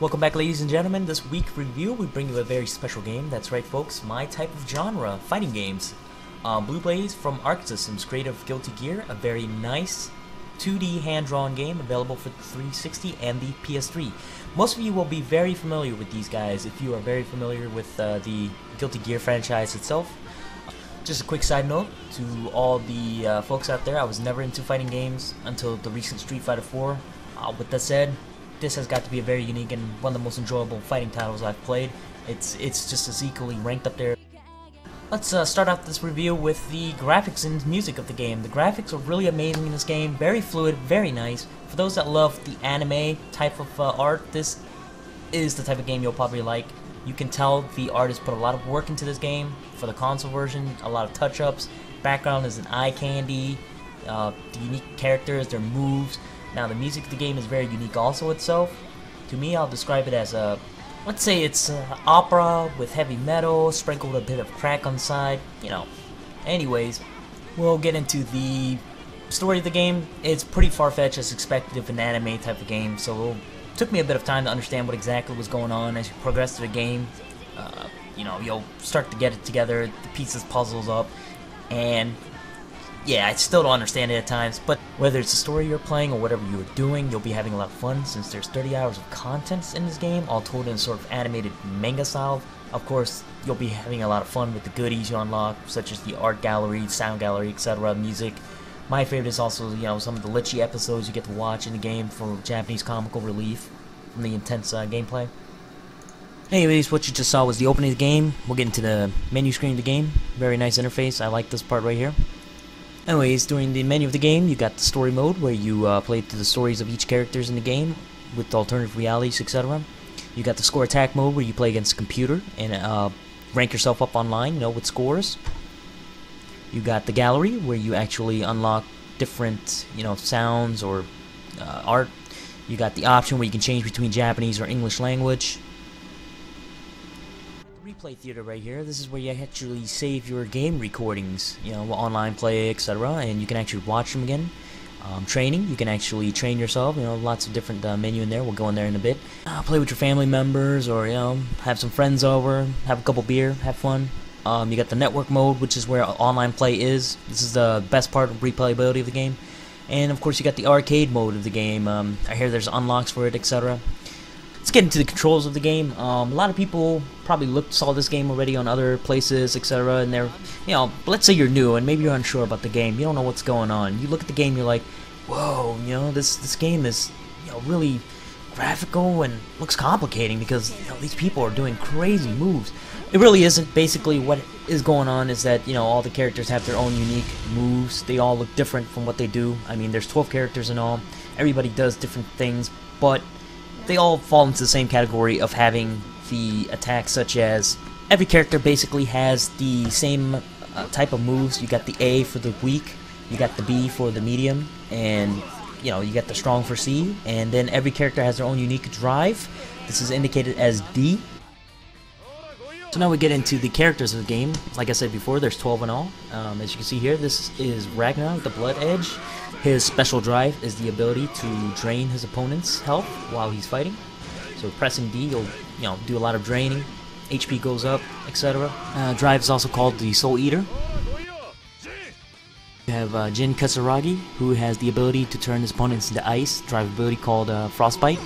Welcome back, ladies and gentlemen. This week review, we bring you a very special game. That's right, folks, my type of genre, fighting games. Blue Blaze from Arc Systems, creator of Guilty Gear, a very nice 2D hand-drawn game available for the 360 and the PS3. Most of you will be very familiar with these guys if you are very familiar with the Guilty Gear franchise itself. Just a quick side note to all the folks out there, I was never into fighting games until the recent Street Fighter 4. With that said, this has got to be a very unique and one of the most enjoyable fighting titles I've played. It's just as equally ranked up there. Let's start out this review with the graphics and music of the game. The graphics are really amazing in this game, very fluid, very nice. For those that love the anime type of art, this is the type of game you'll probably like. You can tell the artist put a lot of work into this game. For the console version, a lot of touch-ups. Background is an eye candy. The unique characters, their moves. Now the music of the game is very unique also itself. To me, I'll describe it as a, let's say it's opera with heavy metal, sprinkled a bit of crack on the side, you know. Anyways, we'll get into the story of the game. It's pretty far-fetched as expected of an anime type of game, so it took me a bit of time to understand what exactly was going on. As you progress through the game, you know, you'll start to get it together, the pieces, puzzles up, and yeah, I still don't understand it at times, but whether it's a story you're playing or whatever you're doing, you'll be having a lot of fun since there's 30 hours of content in this game, all told in sort of animated manga style. Of course, you'll be having a lot of fun with the goodies you unlock, such as the art gallery, sound gallery, etc., music. My favorite is also, you know, some of the litchi episodes you get to watch in the game for Japanese comical relief from the intense gameplay. Anyways, what you just saw was the opening of the game. We'll get into the menu screen of the game. Very nice interface. I like this part right here. Anyways, during the menu of the game, you got the story mode where you play through the stories of each characters in the game with alternative realities, etc. You got the score attack mode where you play against a computer and rank yourself up online, you know, with scores. You got the gallery where you actually unlock different, you know, sounds or art. You got the option where you can change between Japanese or English language. Replay theater right here. This is where you actually save your game recordings, you know, online play, etc., and you can actually watch them again. Training, you can actually train yourself, you know, lots of different menu in there. We'll go in there in a bit. Play with your family members, or, you know, have some friends over, have a couple beer, have fun. You got the network mode, which is where online play is. This is the best part of replayability of the game. And of course you got the arcade mode of the game. I hear there's unlocks for it, etc. Let's get into the controls of the game. A lot of people probably saw this game already on other places, etc. And they're, you know, let's say you're new and maybe you're unsure about the game. You don't know what's going on. You look at the game, you're like, whoa, you know, this game is, you know, really graphical and looks complicating because, you know, these people are doing crazy moves. It really isn't. Basically, what is going on is that, you know, all the characters have their own unique moves. They all look different from what they do. I mean, there's 12 characters in all. Everybody does different things, but they all fall into the same category of having the attacks, such as every character basically has the same type of moves. You got the A for the weak, you got the B for the medium, and, you know, you got the strong for C, and then every character has their own unique drive. This is indicated as D. So now we get into the characters of the game. Like I said before, there's 12 in all. As you can see here, this is Ragnar, the Blood Edge. His special drive is the ability to drain his opponent's health while he's fighting. So pressing D, you'll, you know, do a lot of draining. HP goes up, etc. Drive is also called the Soul Eater. You have Jin Katsuragi, who has the ability to turn his opponents into ice. Drive ability called Frostbite.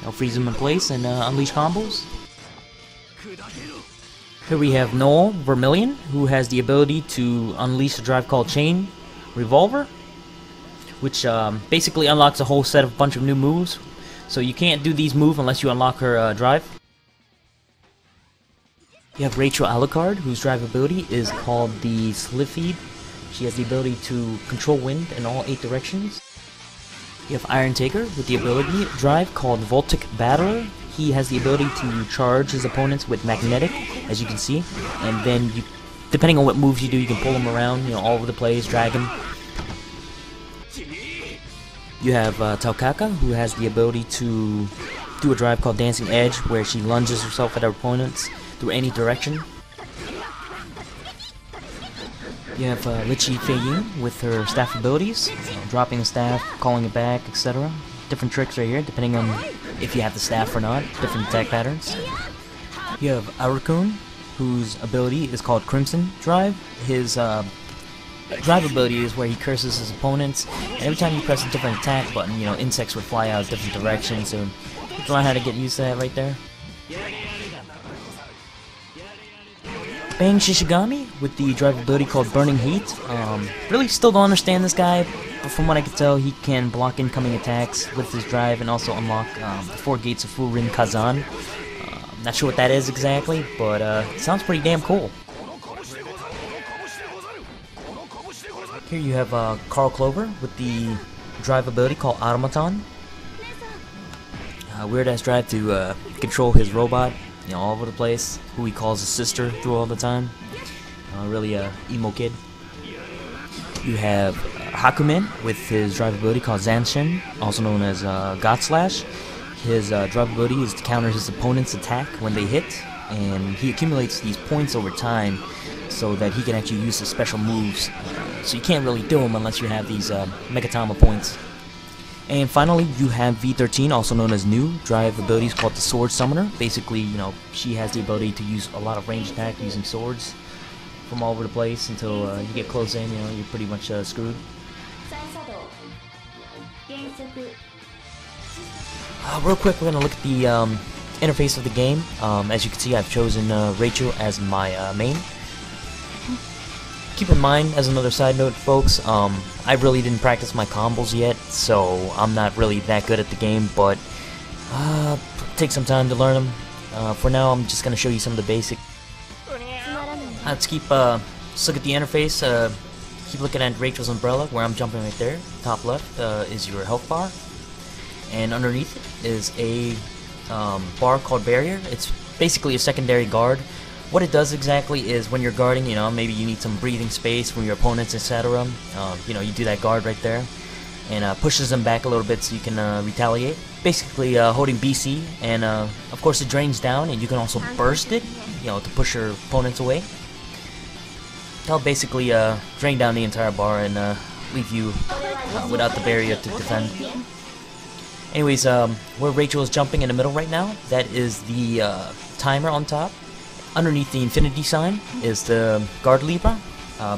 It'll freeze them in place and unleash combos. Here we have Noel Vermillion, who has the ability to unleash a drive called Chain Revolver, which basically unlocks a whole set of bunch of new moves. So you can't do these moves unless you unlock her drive. You have Rachel Alucard, whose drive ability is called the Slipfeed. She has the ability to control wind in all 8 directions. You have Iron Taker with the ability drive called Voltic Battler. He has the ability to charge his opponents with magnetic, as you can see, and then you, depending on what moves you do, you can pull them around, you know, all over the place, drag them. You have Taukaka, who has the ability to do a drive called Dancing Edge, where she lunges herself at her opponents through any direction. You have Lichi Fei-Yin with her staff abilities, dropping the staff, calling it back, etc. Different tricks right here, depending on if you have the staff or not, different attack patterns. You have Aurukun, whose ability is called Crimson Drive. His drive ability is where he curses his opponents, and every time you press a different attack button, you know, insects would fly out different directions, so you learn how to get used to that right there. Bang Shishigami with the drive ability called Burning Heat. Really still don't understand this guy, but from what I can tell, he can block incoming attacks with his drive and also unlock the 4 gates of Furin Kazan. Not sure what that is exactly, but sounds pretty damn cool. Here you have Carl Clover with the drive ability called Automaton. Weird ass drive to control his robot, you know, all over the place, who he calls his sister through all the time. Really emo kid. You have Hakumen with his drive ability called Zanshin, also known as God Slash. His drive ability is to counter his opponent's attack when they hit, and he accumulates these points over time so that he can actually use his special moves. So you can't really do them unless you have these Megatama points. And finally, you have V13, also known as New. Drive abilities called the Sword Summoner. Basically, you know, she has the ability to use a lot of ranged attack using swords from all over the place until you get close in, you know, you're pretty much screwed. Real quick, we're going to look at the interface of the game. As you can see, I've chosen Rachel as my main. Keep in mind, as another side note, folks, I really didn't practice my combos yet, so I'm not really that good at the game, but take some time to learn them. For now, I'm just going to show you some of the basics. Let's look at the interface. Keep looking at Rachel's umbrella, where I'm jumping right there. Top left is your health bar, and underneath it is a bar called Barrier. It's basically a secondary guard. What it does exactly is when you're guarding, you know, maybe you need some breathing space from your opponents, etc. You know, you do that guard right there, and pushes them back a little bit so you can retaliate. Basically, holding BC, and of course it drains down, and you can also burst it, you know, to push your opponents away. That'll basically drain down the entire bar and leave you without the barrier to defend. Anyways, where Rachel is jumping in the middle right now, that is the timer on top. Underneath the infinity sign is the guard Libra.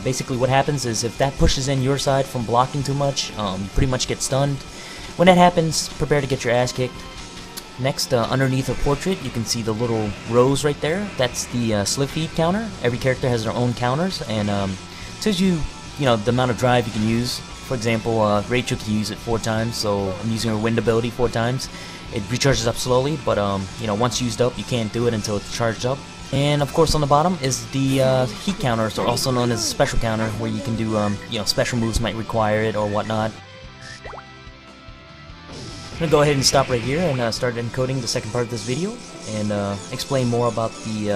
Basically what happens is if that pushes in your side from blocking too much, you pretty much get stunned. When that happens, prepare to get your ass kicked. Next, underneath her portrait, you can see the little rose right there. That's the slip feed counter. Every character has their own counters, and tells you, you know, the amount of drive you can use. For example, Rachel can use it 4 times, so I'm using her wind ability 4 times. It recharges up slowly, but you know, once used up, you can't do it until it's charged up. And of course, on the bottom is the heat counters, or also known as a special counter, where you can do, you know, special moves might require it or whatnot. I'm gonna go ahead and stop right here and start encoding the second part of this video and explain more about the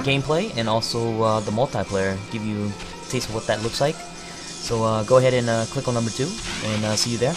gameplay and also the multiplayer, give you a taste of what that looks like. So go ahead and click on number 2 and see you there.